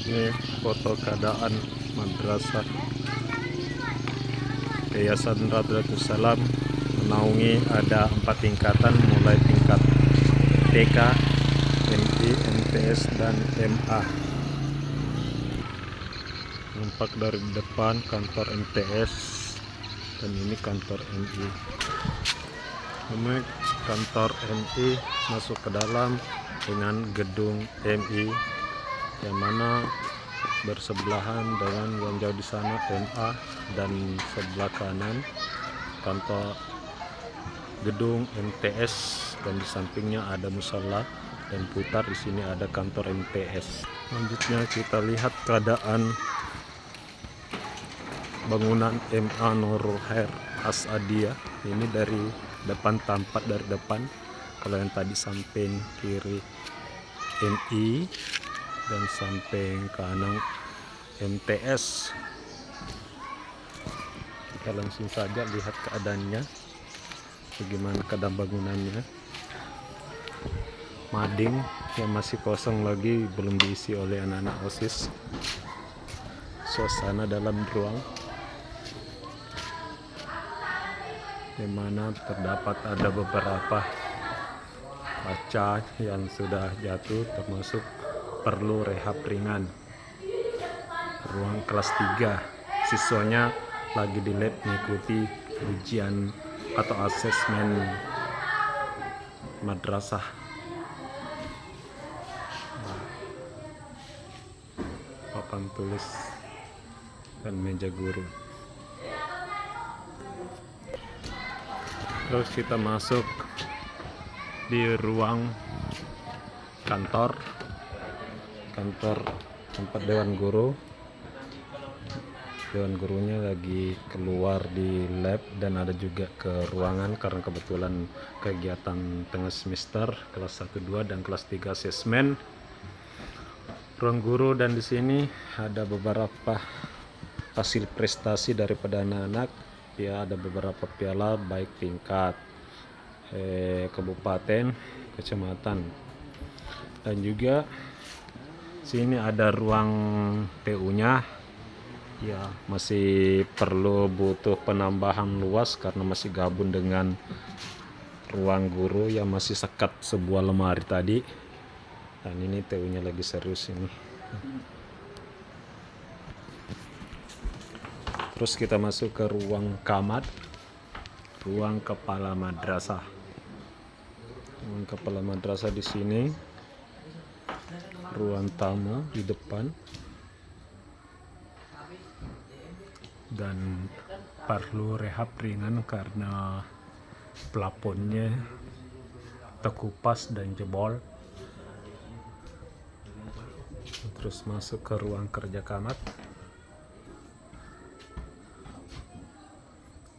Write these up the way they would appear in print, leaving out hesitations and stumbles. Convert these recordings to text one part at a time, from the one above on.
Ini foto keadaan madrasah Yayasan Radratus Salam menaungi ada 4 tingkatan mulai tingkat TK, MI, MTS dan MA. Nampak dari depan kantor MTS dan ini kantor MI. Ini kantor MI masuk ke dalam dengan gedung MI yang mana bersebelahan dengan yang jauh di sana MA dan sebelah kanan kantor gedung MTS dan di sampingnya ada musola dan putar di sini ada kantor MTS. Selanjutnya kita lihat keadaan bangunan MA Nurul Khair Asadiah. Ini dari depan, tampak dari depan. Kalau yang tadi samping kiri MI dan samping kanan MTS. Kita langsung saja lihat keadaannya, bagaimana keadaan bangunannya. Mading yang masih kosong lagi, belum diisi oleh anak-anak OSIS. Suasana dalam ruang di mana terdapat ada beberapa kaca yang sudah jatuh, termasuk perlu rehab ringan. Ruang kelas 3, siswanya lagi di lab mengikuti ujian atau asesmen madrasah. Papan tulis dan meja guru. Terus kita masuk di ruang kantor tempat dewan guru. Dewan gurunya lagi keluar di lab dan ada juga ke ruangan karena kebetulan kegiatan tengah semester kelas 1, 2 dan kelas 3 asesmen. Ruang guru, dan di sini ada beberapa hasil prestasi daripada anak-anak. Ya, ada beberapa piala baik tingkat kabupaten, kecamatan, dan juga sini ada ruang TU-nya. Ya, masih perlu butuh penambahan luas karena masih gabung dengan ruang guru yang masih sekat sebuah lemari tadi. Dan ini TU-nya lagi serius ini. Terus kita masuk ke ruang kamar, ruang kepala madrasah. Ruang kepala madrasah di sini, ruang tamu di depan, dan perlu rehab ringan karena plafonnya terkupas dan jebol. Terus masuk ke ruang kerja kamar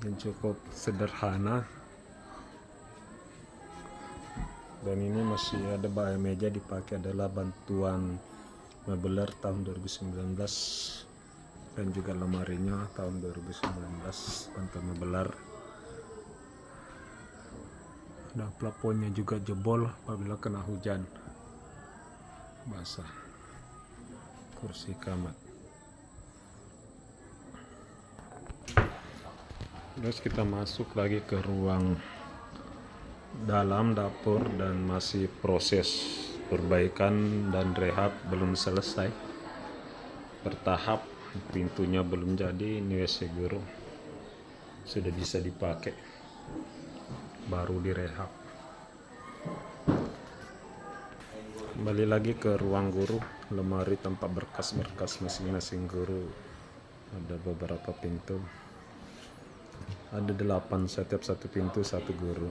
yang cukup sederhana, dan ini masih ada meja dipakai adalah bantuan mebeler tahun 2019 dan juga lemarinya tahun 2019 bantuan mebeler. Dan plafonnya juga jebol apabila kena hujan basah. Kursi kamar. Terus kita masuk lagi ke ruang dalam dapur dan masih proses perbaikan dan rehab, belum selesai, bertahap. Pintunya belum jadi. Ini WC guru sudah bisa dipakai, baru direhab. Kembali lagi ke ruang guru, lemari tempat berkas-berkas masing-masing guru. Ada beberapa pintu, ada 8, setiap satu pintu satu guru.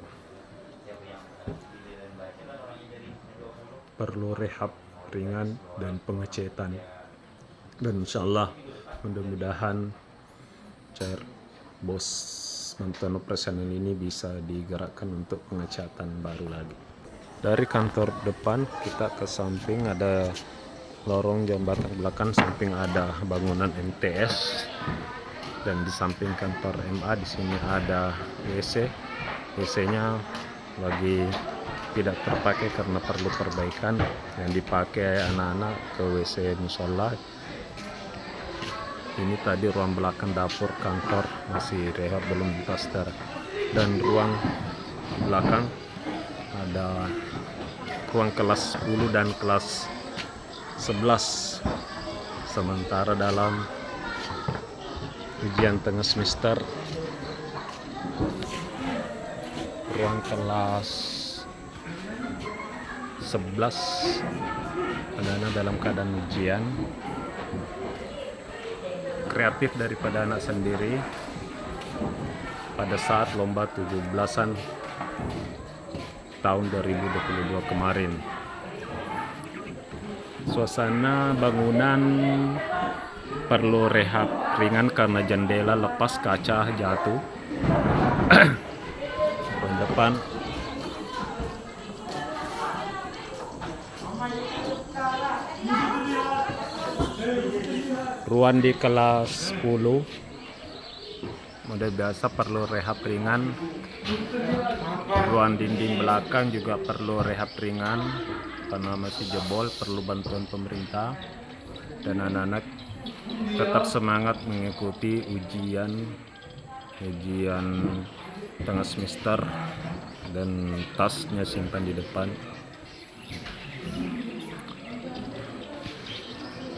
Perlu rehab ringan dan pengecetan, dan insyaallah mudah-mudahan cair bos mantan operasional ini bisa digerakkan untuk pengecatan baru lagi. Dari kantor depan kita ke samping ada lorong jembatan belakang, samping ada bangunan MTS, dan di samping kantor MA di sini ada WC. WC-nya lagi tidak terpakai karena perlu perbaikan. Yang dipakai anak-anak ke WC musola. Ini tadi ruang belakang dapur kantor masih rehab, belum diplaster. Dan ruang belakang ada ruang kelas 10 dan kelas 11. Sementara dalam ujian tengah semester, ruang kelas 11 anak-anak dalam keadaan ujian. Kreatif daripada anak sendiri pada saat lomba 17-an tahun 2022 kemarin. Suasana bangunan perlu rehab ringan karena jendela lepas, kaca jatuh. Ruang depan ruang di kelas 10 model biasa perlu rehab ringan. Ruang dinding belakang juga perlu rehab ringan karena masih jebol, perlu bantuan pemerintah. Dan anak-anak tetap semangat mengikuti ujian tengah semester dan tasnya simpan di depan.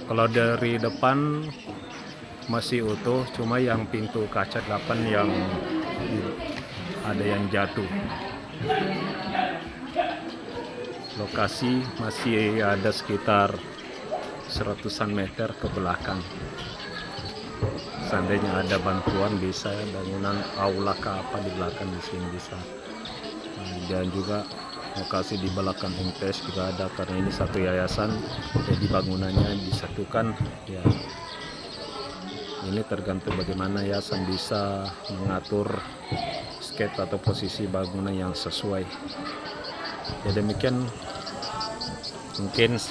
Kalau dari depan masih utuh, cuma yang pintu kaca 8 yang ada yang jatuh. Lokasi masih ada sekitar 100-an meter ke belakang. Seandainya ada bantuan bisa bangunan aula ke apa di belakang di sini bisa. Dan juga lokasi di belakang MTS juga ada, karena ini satu yayasan, jadi bangunannya disatukan ya. Ini tergantung bagaimana yayasan bisa mengatur skate atau posisi bangunan yang sesuai. Ya demikian mungkin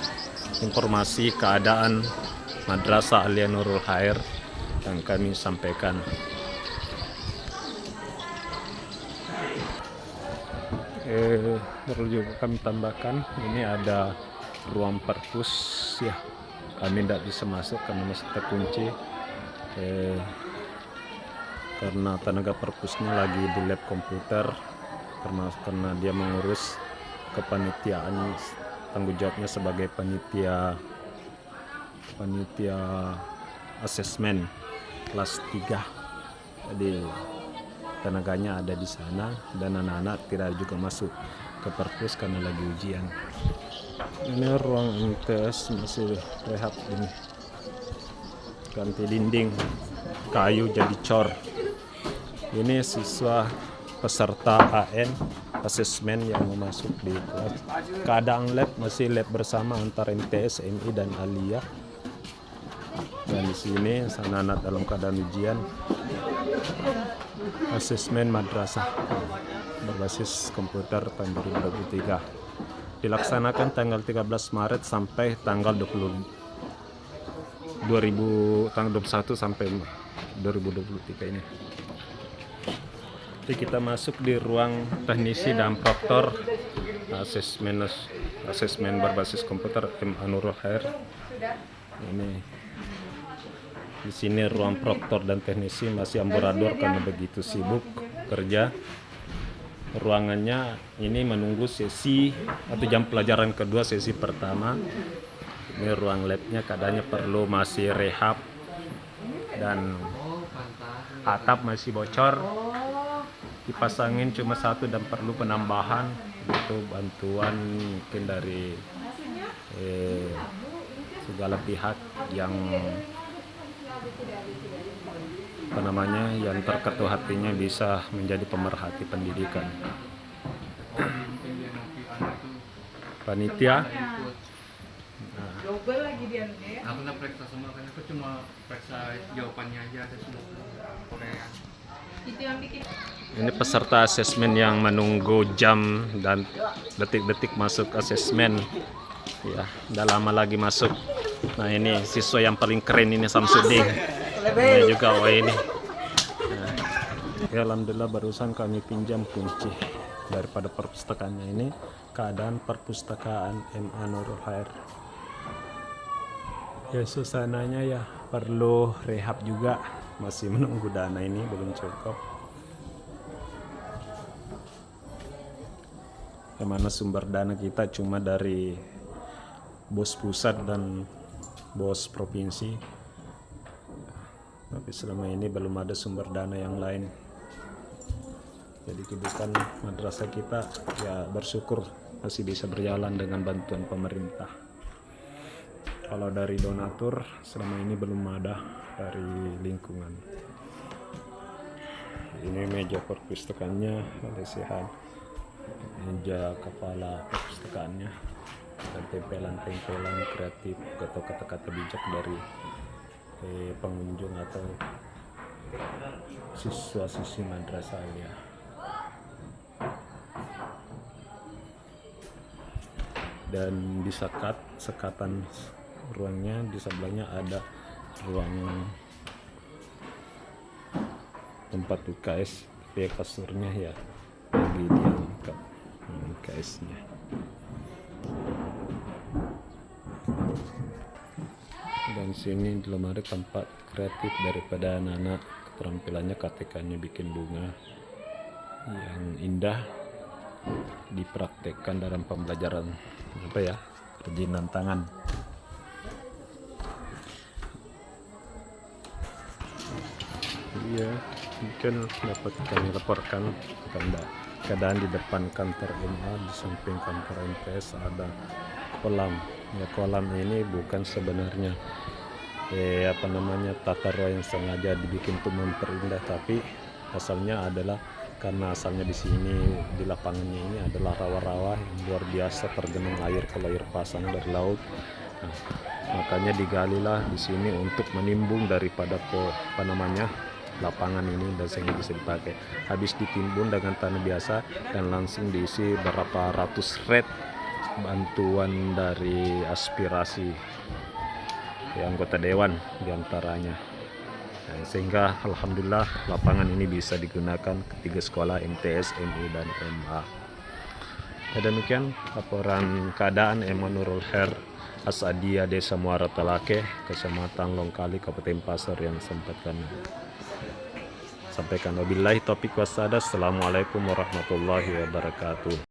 informasi keadaan Madrasah Alia Nurul Khair yang kami sampaikan. Perlu juga kami tambahkan, ini ada ruang perpus ya, kami tidak bisa masuk karena masih terkunci karena tenaga perpusnya lagi di lab komputer, termasuk karena dia mengurus kepanitiaan, tanggung jawabnya sebagai panitia asesmen kelas 3. Jadi tenaganya ada di sana dan anak-anak tidak juga masuk ke perpus karena lagi ujian. Ini ruang MTS masih rehab, ini ganti dinding kayu jadi cor. Ini siswa peserta AN asesmen yang masuk di kelas. Keadaan lab masih lab bersama antara MTS, MI dan Alia. Dan di sini anak-anak dalam keadaan ujian asesmen madrasah berbasis komputer tahun 2023 dilaksanakan tanggal 13 Maret sampai tanggal 21 sampai 2023 ini. Jadi kita masuk di ruang teknisi dan proktor asesmen berbasis komputer MA Nurul Khair. Ini di sini ruang proktor dan teknisi masih amburadul karena begitu sibuk kerja. Ruangannya ini menunggu sesi atau jam pelajaran kedua sesi pertama. Ini ruang labnya keadaannya perlu masih rehab dan atap masih bocor, dipasangin cuma satu dan perlu penambahan. Itu bantuan mungkin dari segala pihak yang yang terketuk hatinya bisa menjadi pemerhati pendidikan. Panitia double lagi dia nih. Aku nggak periksa semua, karena aku cuma periksa jawabannya aja, ada semua Korea. Itu yang bikin. Ini peserta asesmen yang menunggu jam dan detik-detik masuk asesmen. Ya, udah lama lagi masuk. Nah ini siswa yang paling keren ini, Samsudin. Ini juga ini. Nah, ya alhamdulillah barusan kami pinjam kunci. daripada perpustakaannya. Ini keadaan perpustakaan MA Nurul Khair. Ya suasananya ya perlu rehab juga, masih menunggu dana ini belum cukup. Yang mana sumber dana kita cuma dari bos pusat dan bos provinsi, tapi selama ini belum ada sumber dana yang lain. Jadi kehidupan madrasah kita ya bersyukur masih bisa berjalan dengan bantuan pemerintah. Kalau dari donatur selama ini belum ada dari lingkungan. Ini meja perpustakaannya lesehan, meja kepala perpustakaannya, dan tempelan-tempelan kreatif atau kata-kata bijak dari pengunjung atau siswa-siswi madrasah ya. Dan di sekatan ruangnya di sebelahnya ada ruang tempat UKS, tapi kasurnya ya lagi diangkat UKS-nya. Dan sini di lemari tempat kreatif daripada anak-anak, keterampilannya KTK-nya bikin bunga yang indah dipraktekkan dalam pembelajaran kerajinan tangan. Iya, mungkin dapat kami laporkan keadaan di depan kantor MA. Di samping kantor MTS ada kolam. Ya, kolam ini bukan sebenarnya tata ruang yang sengaja dibikin untuk memperindah, tapi asalnya adalah karena asalnya di sini di lapangannya ini adalah rawa-rawa yang luar biasa tergenang air kalau air pasang dari laut. Nah, makanya digalilah di sini untuk menimbun daripada lapangan ini, dan sehingga bisa dipakai. Habis ditimbun dengan tanah biasa dan langsung diisi berapa ratus red bantuan dari aspirasi anggota dewan diantaranya. Nah, sehingga alhamdulillah lapangan ini bisa digunakan ketiga sekolah MTS, MI, dan MA. Dan demikian laporan keadaan MA Nurul Khair Asadiyah Desa Muara Talake, Kecamatan Longkali, Kabupaten Pasir yang sempat kami sampaikan. Wabillahi taufiq wassadah. Assalamualaikum warahmatullahi wabarakatuh.